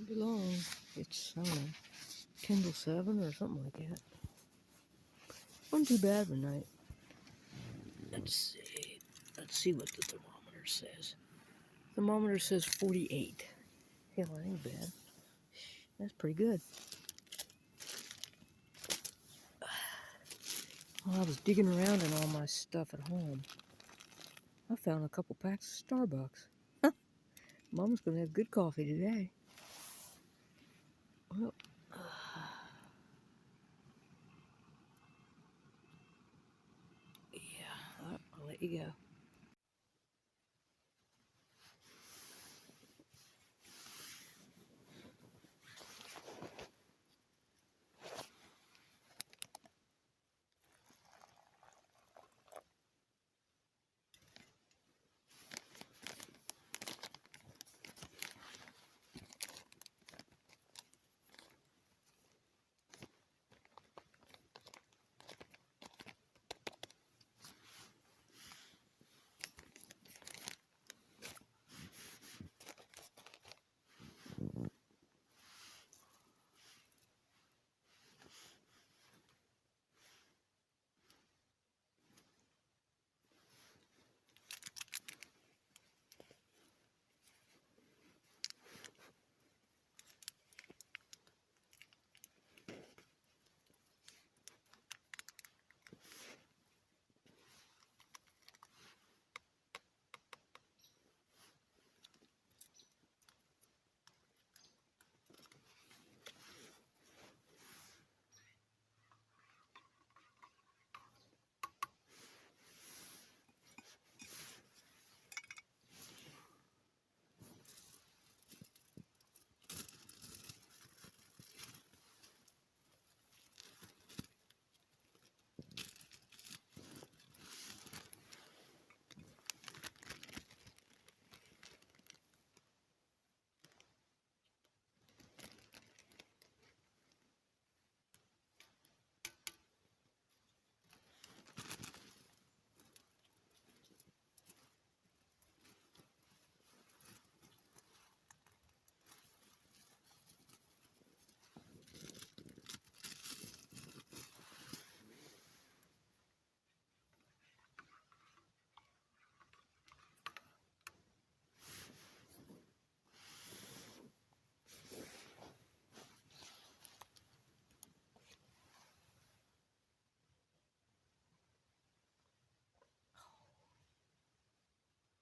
Won't be long. It's, I don't know, 10 to 7 or something like that. Wasn't too bad of a night. Let's see what the thermometer says. Thermometer says 48. Hell, that ain't bad. That's pretty good. While I was digging around in all my stuff at home, I found a couple packs of Starbucks. Mama's gonna have good coffee today. Well, yeah, I'll let you go.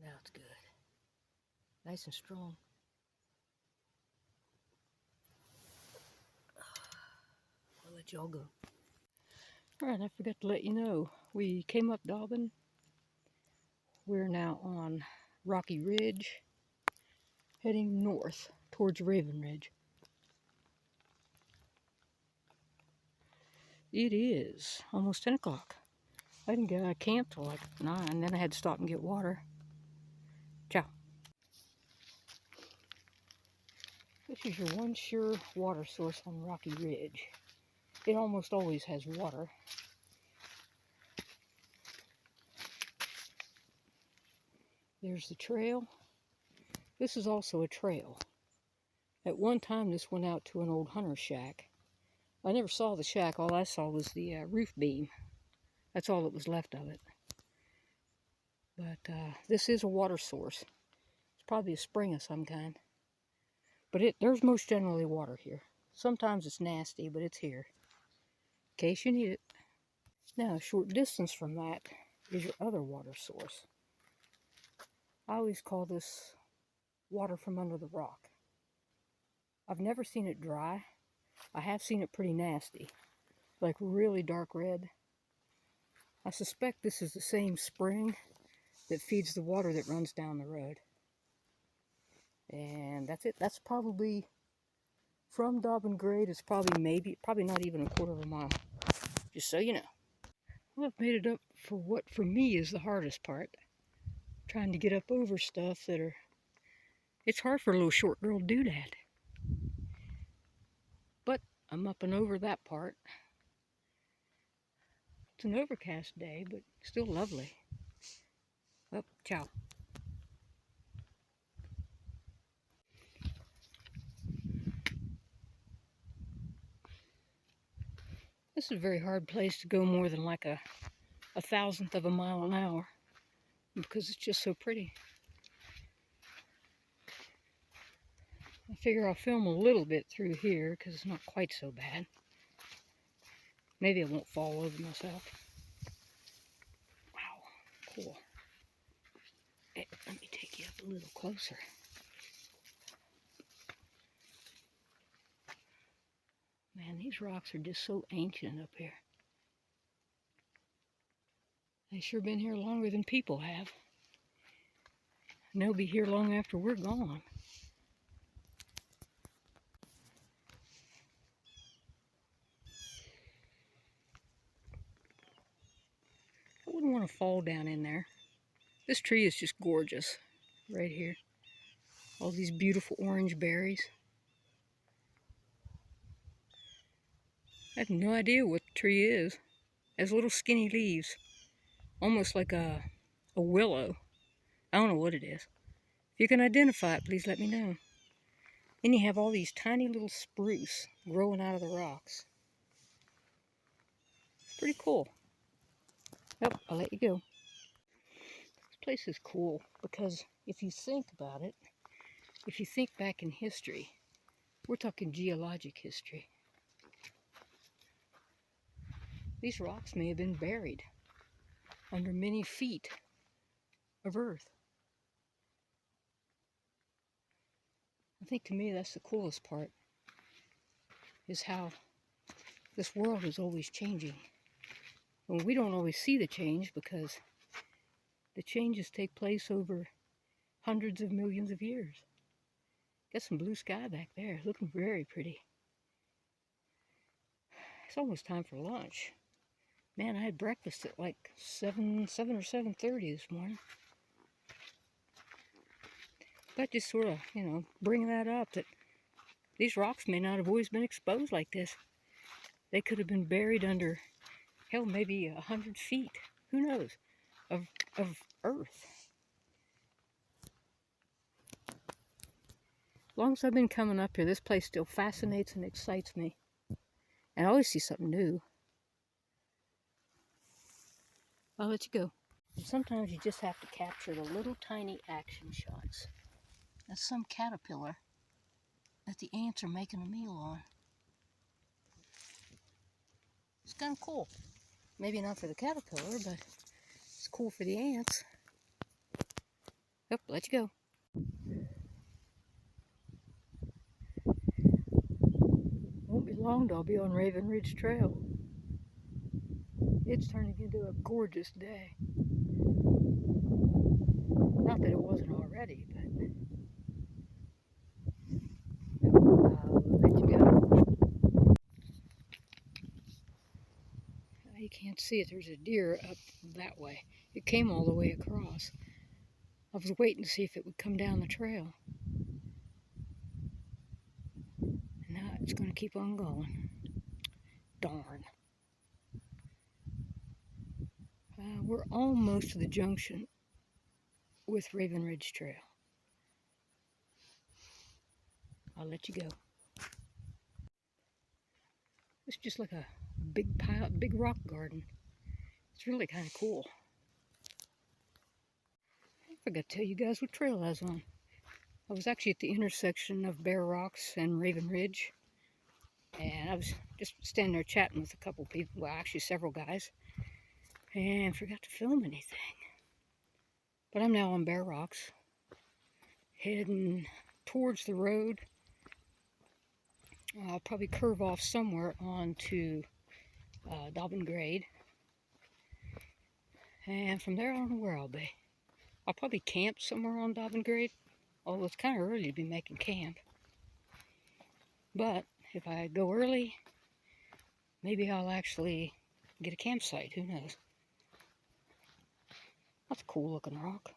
Now it's good. Nice and strong. I'll let y'all go. Alright, I forgot to let you know. We came up Dobbin. We're now on Rocky Ridge, heading north towards Raven Ridge. It is almost 10 o'clock. I didn't get out of camp till like 9, and then I had to stop and get water. Ciao. This is your one sure water source on Rocky Ridge. It almost always has water. There's the trail. This is also a trail. At one time, this went out to an old hunter shack. I never saw the shack. All I saw was the roof beam. That's all that was left of it. But this is a water source. It's probably a spring of some kind. But there's most generally water here. Sometimes it's nasty, but it's here. In case you need it. Now, a short distance from that is your other water source. I always call this water from under the rock. I've never seen it dry. I have seen it pretty nasty, like really dark red. I suspect this is the same spring that feeds the water that runs down the road. And that's it. That's probably from Dobbin grade. It's probably not even a quarter of a mile. Just so you know. Well, I've made it up for what for me is the hardest part. Trying to get up over stuff that are... It's hard for a little short girl to do that. But I'm up and over that part. It's an overcast day, but still lovely. Oh, ciao. This is a very hard place to go more than like a thousandth of a mile an hour because it's just so pretty. I figure I'll film a little bit through here because it's not quite so bad. Maybe I won't fall over myself. Wow, cool. Hey, let me take you up a little closer. Man, these rocks are just so ancient up here. They've sure been here longer than people have. And they'll be here long after we're gone. I wouldn't want to fall down in there. This tree is just gorgeous right here. All these beautiful orange berries. I have no idea what the tree is. It has little skinny leaves, almost like a willow. I don't know what it is. If you can identify it, please let me know. Then you have all these tiny little spruce growing out of the rocks. Pretty cool. Yep, I'll let you go. This place is cool because if you think about it, if you think back in history, we're talking geologic history. These rocks may have been buried under many feet of earth. I think to me that's the coolest part, is how this world is always changing. And we don't always see the change because the changes take place over hundreds of millions of years. Got some blue sky back there, looking very pretty. It's almost time for lunch. Man, I had breakfast at like 7 or 7:30 this morning. But just sort of, bring that up, that these rocks may not have always been exposed like this. They could have been buried under, hell, maybe 100 feet, who knows, of earth. As long as I've been coming up here, this place still fascinates and excites me. And I always see something new. I'll let you go. And sometimes you just have to capture the little tiny action shots. That's some caterpillar that the ants are making a meal on. It's kind of cool. Maybe not for the caterpillar, but it's cool for the ants. Yep, let you go. Won't be long till I'll be on Raven Ridge Trail. It's turning into a gorgeous day. Not that it wasn't already, but I'll let you go. You can't see it. There's a deer up that way. It came all the way across. I was waiting to see if it would come down the trail. And now it's going to keep on going. Darn. We're almost to the junction with Raven Ridge Trail. I'll let you go. It's just like a big rock garden. It's really kind of cool. I forgot to tell you guys what trail I was on. I was actually at the intersection of Bear Rocks and Raven Ridge. And I was just standing there chatting with a couple people, well, actually several guys, and forgot to film anything. But I'm now on Bear Rocks, heading towards the road. I'll probably curve off somewhere onto Dobbin Grade. And from there, I don't know where I'll be. I'll probably camp somewhere on Dobbin Grade, although it's kind of early to be making camp. But if I go early, maybe I'll actually get a campsite, who knows. That's a cool looking rock.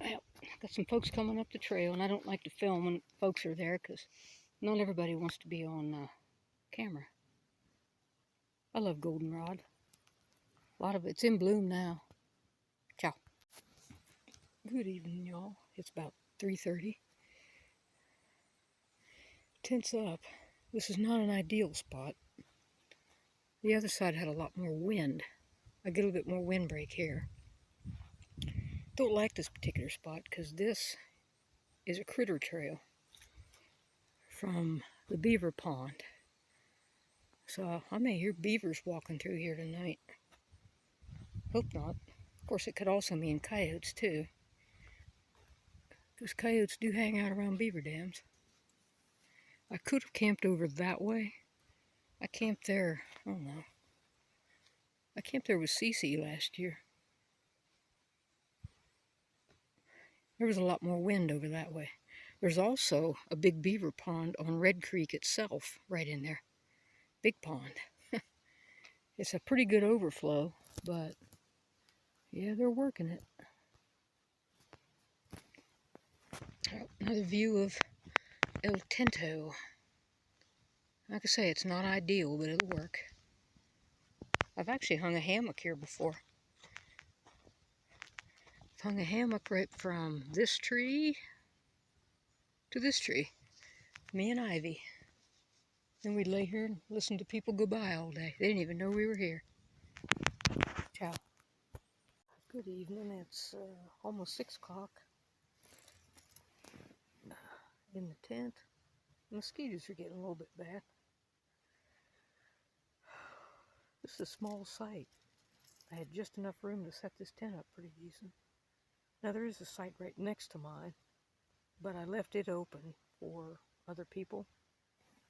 Well, got some folks coming up the trail, and I don't like to film when folks are there because not everybody wants to be on camera. I love goldenrod. A lot of it's in bloom now. Ciao. Good evening, y'all. It's about 3:30. Tents up. This is not an ideal spot. The other side had a lot more wind. I get a little bit more windbreak here. Don't like this particular spot because this is a critter trail from the beaver pond. So I may hear beavers walking through here tonight. Hope not. Of course, it could also mean coyotes too, because coyotes do hang out around beaver dams. I could have camped over that way. I camped there, I don't know. I camped there with Cece last year. There was a lot more wind over that way. There's also a big beaver pond on Red Creek itself, right in there. Big pond. It's a pretty good overflow, but yeah, they're working it. Another view of El Tinto. Like I say, it's not ideal, but it'll work. I've actually hung a hammock here before. I've hung a hammock right from this tree to this tree. Me and Ivy. Then we'd lay here and listen to people go by all day. They didn't even know we were here. Ciao. Good evening. It's almost 6 o'clock. In the tent. Mosquitoes are getting a little bit bad. This is a small site. I had just enough room to set this tent up pretty decent. Now there is a site right next to mine, but I left it open for other people.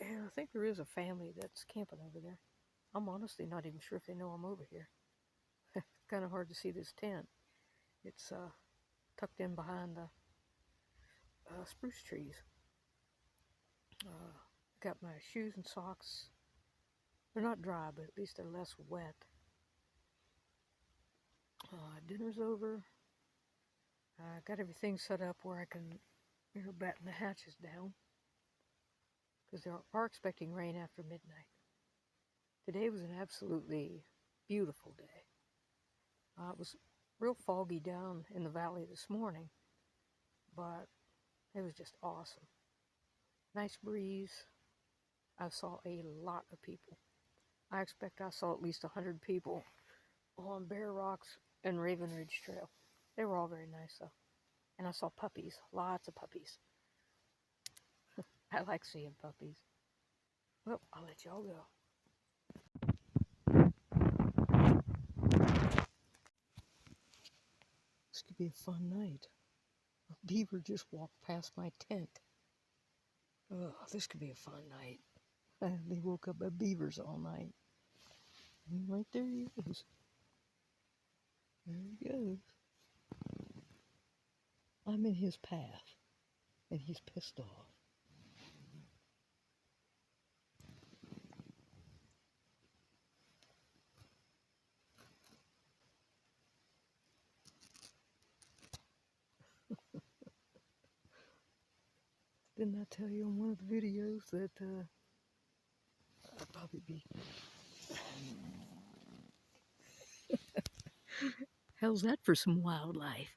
And I think there is a family that's camping over there. I'm honestly not even sure if they know I'm over here. It's kind of hard to see this tent. It's tucked in behind the spruce trees. Got my shoes and socks. They're not dry, but at least they're less wet. Dinner's over. I got everything set up where I can, batten the hatches down, because they are expecting rain after midnight. Today was an absolutely beautiful day. It was real foggy down in the valley this morning, but it was just awesome. Nice breeze. I saw a lot of people. I expect I saw at least 100 people on Bear Rocks and Raven Ridge Trail. They were all very nice though. And I saw puppies, lots of puppies. I like seeing puppies. Well, I'll let y'all go. This could be a fun night. A beaver just walked past my tent. Oh, this could be a fun night. They woke up by beavers all night. And right there he is. There he goes. I'm in his path, and he's pissed off. Didn't I tell you on one of the videos that I'd probably be... How's that for some wildlife?